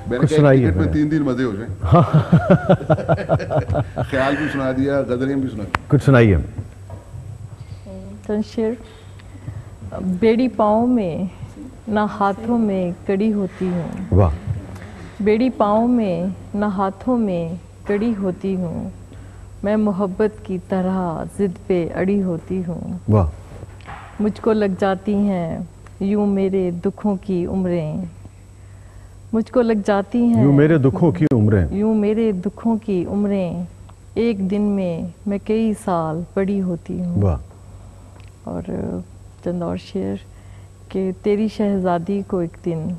मैंने कहा टिकट में 3 दिन मजे हो जाए। ख्याल भी सुना दिया, गजलें भी सुना दी। कुछ सुनाइए। शेर, बेड़ी पाँव में ना हाथों में कड़ी होती हूँ। वाह। बेड़ी पाँव में ना हाथों में कड़ी होती हूँ, मैं मोहब्बत की तरह जिद पे अड़ी होती हूँ। वाह। मुझको लग जाती हैं यूं मेरे दुखों की उम्रें, मुझको लग जाती हैं यूं मेरे दुखों की उम्रें, यूं मेरे दुखों की उम्रें, एक दिन में मैं कई साल बड़ी होती हूँ। वाह। और चंद और शेर कि तेरी शहज़ादी को एक दिन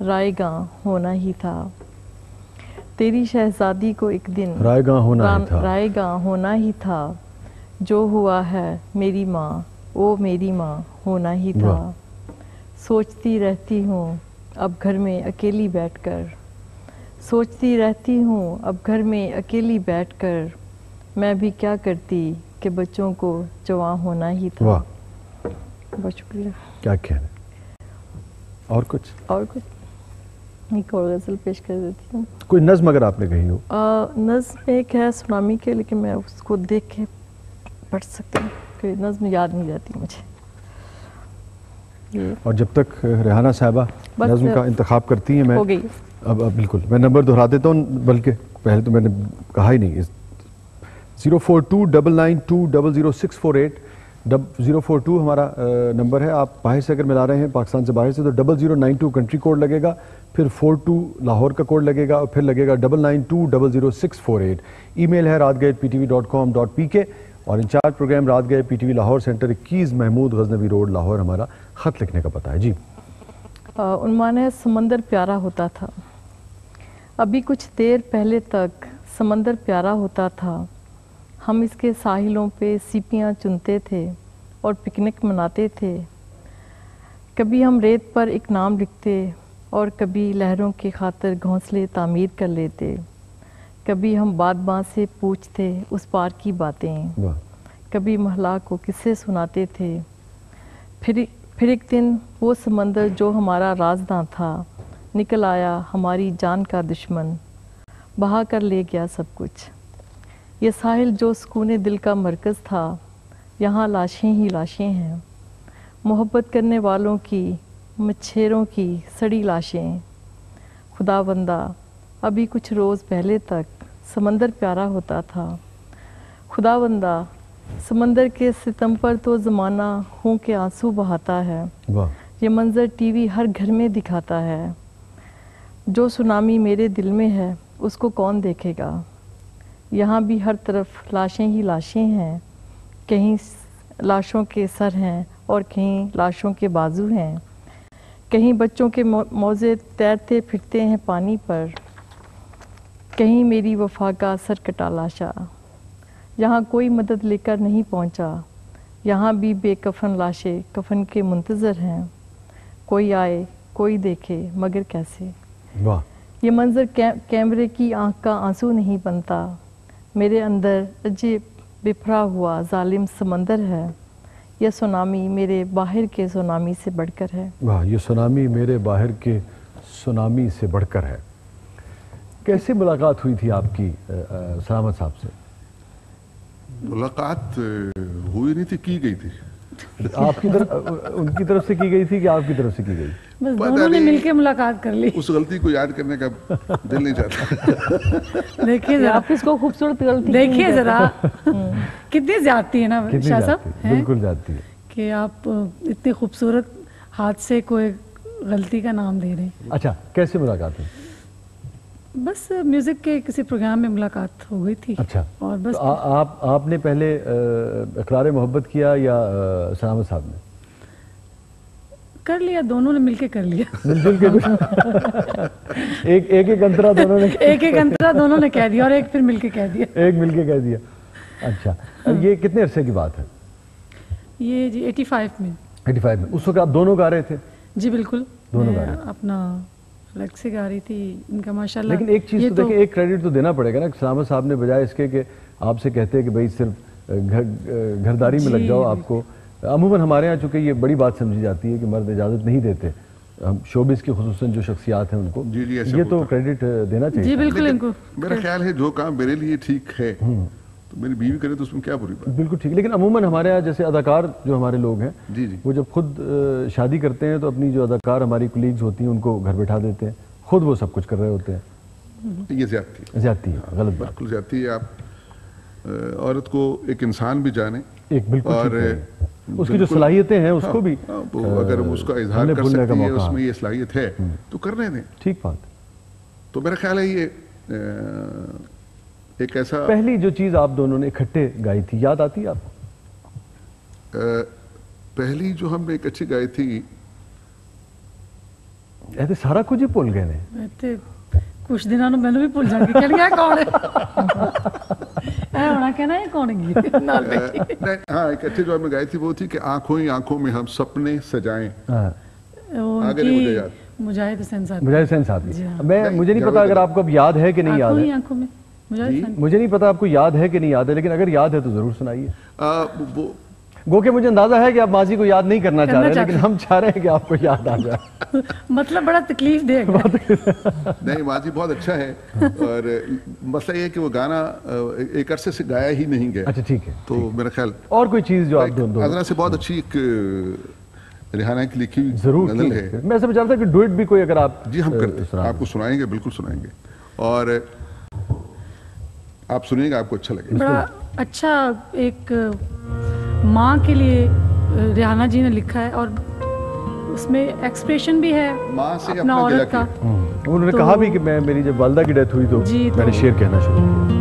रायगां होना ही था, तेरी शहज़ादी को एक दिन रायगां होना ही था, रायगां होना ही था, जो हुआ है मेरी माँ वो मेरी माँ होना ही था। सोचती रहती हूँ अब घर में अकेली बैठकर, सोचती रहती हूँ अब घर में अकेली बैठकर, मैं भी क्या करती कि बच्चों को जवां होना ही था। वाह। बहुत शुक्रिया। क्या कहना। और कुछ एक और गज़ल पेश कर देती हूँ। कोई नज़्म अगर आपने कही हो। नज़्म एक है सुनामी के, लेकिन मैं उसको देख के पढ़ सकती हूँ कि नज़्म याद नहीं रहती मुझे। और जब तक रेहाना साहिबा नज़्म का इंतखाब करती हैं, मैं हो गई। अब बिल्कुल मैं नंबर दोहरा देता हूँ, बल्कि पहले तो मैंने कहा ही नहीं। 042992000648 042 हमारा नंबर है। आप बाहर से अगर मिला रहे हैं, पाकिस्तान से बाहर से, तो 0092 कंट्री कोड लगेगा, फिर 42 लाहौर का कोड लगेगा और फिर लगेगा 99200648। ईमेल है raatgah@ptv.com.pk और incharge programme Raatgah PTV Lahore centre 21 Mahmood Ghaznavi road Lahore हमारा ख़त लिखने का पता है जी। उन्मान है समंदर प्यारा होता था, अभी कुछ देर पहले तक समंदर प्यारा होता था, हम इसके साहिलों पे सीपियाँ चुनते थे और पिकनिक मनाते थे। कभी हम रेत पर एक नाम लिखते और कभी लहरों की खातिर घोंसले तामीर कर लेते, कभी हम बात से पूछते उस पार की बातें, कभी महला को किस्से सुनाते थे। फिर एक दिन वो समंदर जो हमारा राजदां था निकल आया हमारी जान का दुश्मन, बहा कर ले गया सब कुछ। ये साहिल जो सुकून दिल का मरकज़ था, यहाँ लाशें ही लाशें हैं, मोहब्बत करने वालों की मच्छरों की सड़ी लाशें। खुदावंदा अभी कुछ रोज़ पहले तक समंदर प्यारा होता था, खुदावंदा समंदर के सितम पर तो ज़माना खून के आंसू बहाता है। ये मंज़र टीवी हर घर में दिखाता है, जो सुनामी मेरे दिल में है उसको कौन देखेगा। यहाँ भी हर तरफ लाशें ही लाशें हैं, कहीं लाशों के सर हैं और कहीं लाशों के बाजू हैं, कहीं बच्चों के मौजे तैरते फिरते हैं पानी पर, कहीं मेरी वफा का सर कटा लाशा। यहाँ कोई मदद लेकर नहीं पहुँचा, यहाँ भी बेकफन लाशें कफन के मुंतज़र हैं, कोई आए कोई देखे मगर कैसे। वाह। ये मंज़र कैमरे की आँख का आंसू नहीं बनता, मेरे अंदर अजीब बिफरा हुआ जालिम समंदर है, यह सुनामी मेरे बाहर के सुनामी से बढ़कर है। वाह, ये सुनामी मेरे बाहर के सुनामी से बढ़कर है। कैसे मुलाकात हुई थी आपकी सलामत साहब से? मुलाकात हुई नहीं थी, की गई थी। आपकी तरफ, उनकी तरफ से की गई थी कि आपकी तरफ से की गई? बस दोनों ने मिलके मुलाकात कर ली। उस गलती को याद करने का दिल नहीं चाहता। देखिए जरा, आप इसको खूबसूरत गलती देखिए जरा कितनी ज्यादती है ना शाह साहब, बिल्कुल जाती है कि आप इतनी खूबसूरत हाथ से कोई गलती का नाम दे रहे हैं। अच्छा, कैसे मुलाकात हुई? बस म्यूजिक के किसी प्रोग्राम में मुलाकात हो गई थी। अच्छा। और बस तो आपने पहले इकरार मोहब्बत किया या सलामत साहब ने? कर लिया, दोनों ने मिलके कर लिया। मिलजुल के एक अंतरा दोनों ने एक अंतरा दोनों ने कह दिया और एक फिर मिलके कह दिया। एक मिलके कह दिया। अच्छा। ये कितने अरसे की बात है? ये जी 85 में। 85 में। उस वक्त आप दोनों गा रहे थे? जी बिल्कुल, दोनों गा रहे थे। अपना अलग से गा रही थी, इनका माशाल्लाह। लेकिन एक चीज़ तो देखिए, एक क्रेडिट तो देना पड़ेगा ना, सलामत साहब ने बजाय इसके कि आपसे कहते हैं कि भाई सिर्फ घरदारी में लग जाओ, आपको अमूमन हमारे यहाँ चूँकि ये बड़ी बात समझी जाती है कि मर्द इजाज़त नहीं देते हम शोबिस की खुसूसन जो शख्सियात हैं उनको जी, ऐसे ये तो होता। क्रेडिट देना चाहिए। जी बिल्कुल लेकिन इनको मेरा ख्याल है जो काम मेरे लिए ठीक है तो मेरी बीवी करे तो उसमें क्या बुरी बात। बिल्कुल ठीक, लेकिन अमूमन हमारे यहाँ जैसे अदाकार जो हमारे लोग हैं जी जी वो जब खुद शादी करते हैं तो अपनी जो अदाकार हमारी कुलीग्स होती हैं उनको घर बैठा देते हैं, खुद वो सब कुछ कर रहे होते हैं। ये ज्यादती है, ज्यादती है, गलत बात। बिल्कुल ज्यादती है। आप औरत को एक इंसान भी जाने एक बिल्कुल और ठीक है। उसकी जो सलाहियतें हैं उसको भी वो अगर वो उसका इजहार भूलने कर भूलने का सकती है, मौका। उसमें ये सलाहियत है तो करने दें। ठीक बात। तो मेरा ख्याल है ये एक ऐसा पहली जो चीज आप दोनों ने इकट्ठे गाई थी याद आती है आपको? पहली जो हमने एक अच्छी गाई थी, ऐसे सारा कुछ ही भूल गए ने। मैं ते कुछ दिनों में मैंने भी भूल जाऊंगी कहना कौन है ऐ होना कहना ये कौन है नाल बैठी नहीं, हाँ एक अच्छी जो हमने गाई थी वो थी कि आंखों ही आंखों में हम सपने सजाएं। हाँ, आगे नहीं मुझे याद। मुजाहिद हुसैन साहब मुझे सेंस साहब जी हाँ। मैं मुझे नहीं पता अगर आपको अब याद है कि नहीं याद आंखों ही है। आंखों में मुजाहिद जी। हुसैन मुझे नहीं पता आपको याद है कि नहीं याद है, लेकिन अगर याद है तो जरूर सुनाइए। वो गो के मुझे अंदाजा है कि आप माजी को याद नहीं करना चाह करना रहे, चाहते लेकिन हम चाह रहे हैं कि आपको याद आ जाए। मतलब बड़ा तकलीफ देगा नहीं माजी बहुत अच्छा है और मसला ये है कि वो गाना एक अरसे से गाया ही नहीं गया। अच्छा ठीक है। तो मेरा ख्याल और कोई चीज जो आप दोनों अदना से बहुत अच्छी एक रिहाना की लिखी हुई जरूर गजल की। है। मैं ऐसा चाहता कि डुएट भी कोई अगर आप जी हम करते हैं, सुना दें। आपको सुनाएंगे, बिल्कुल सुनाएंगे और आप सुनिएगा आपको अच्छा लगेगा। बड़ा अच्छा एक माँ के लिए रिहाना जी ने लिखा है और उसमें एक्सप्रेशन भी है माँ से अपना अपना गिला औरत का। उन्होंने तो- कहा भी कि मैं मेरी जब वालदा की डेथ हुई तो जी, मैंने तो- शेर कहना शुरू किया।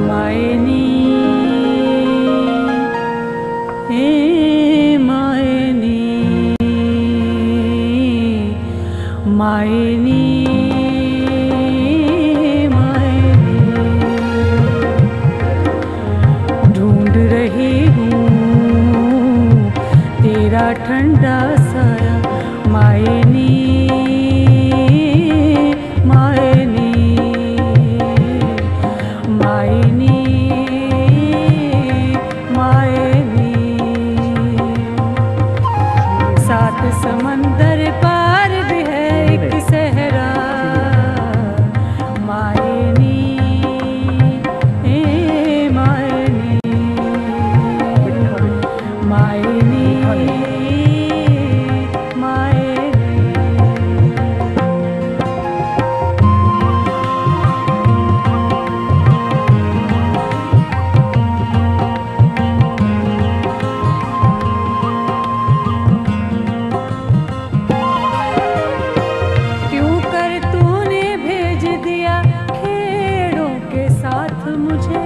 मायनी ए मायनी मायनी मायनी ढूंढ रही हूँ तेरा ठंडा साया मायनी मायनी मायनी मायनी सात समंदर पार भी है एक सहरा मायनी ए मायनी मायनी मायनी क्यों कर तूने भेज दिया खेड़ों के साथ मुझे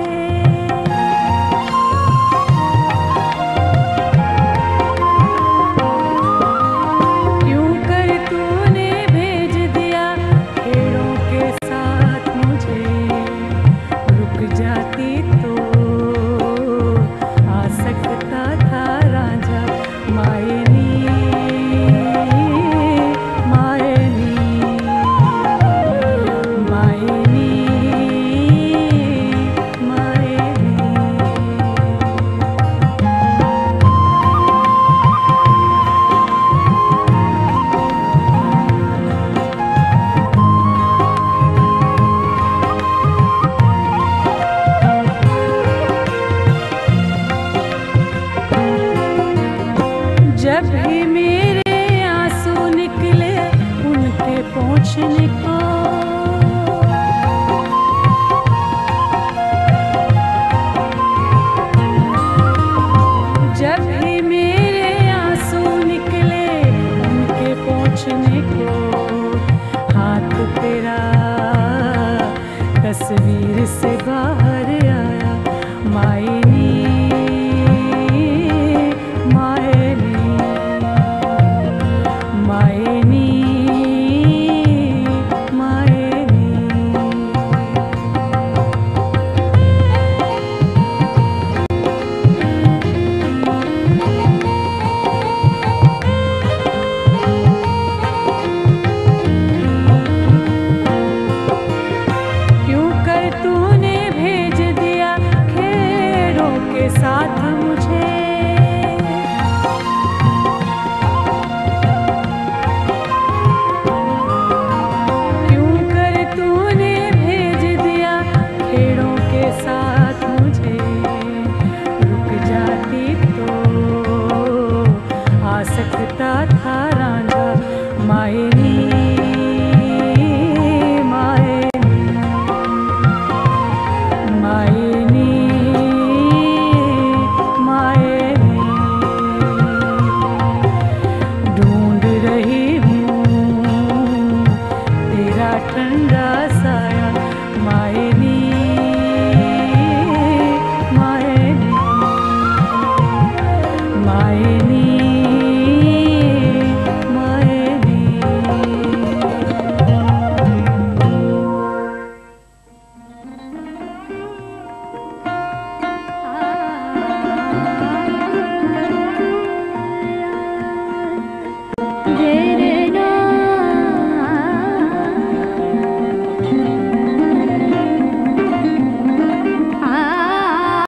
क्यों कर तूने भेज दिया खेड़ों के साथ मुझे रुक जाती तो आ सकता था रांझा मायनी मायनी मायनी मायनी जब भी मेरे आंसू निकले उनके पहुंचने को जब भी मेरे आंसू निकले उनके पहुंचने को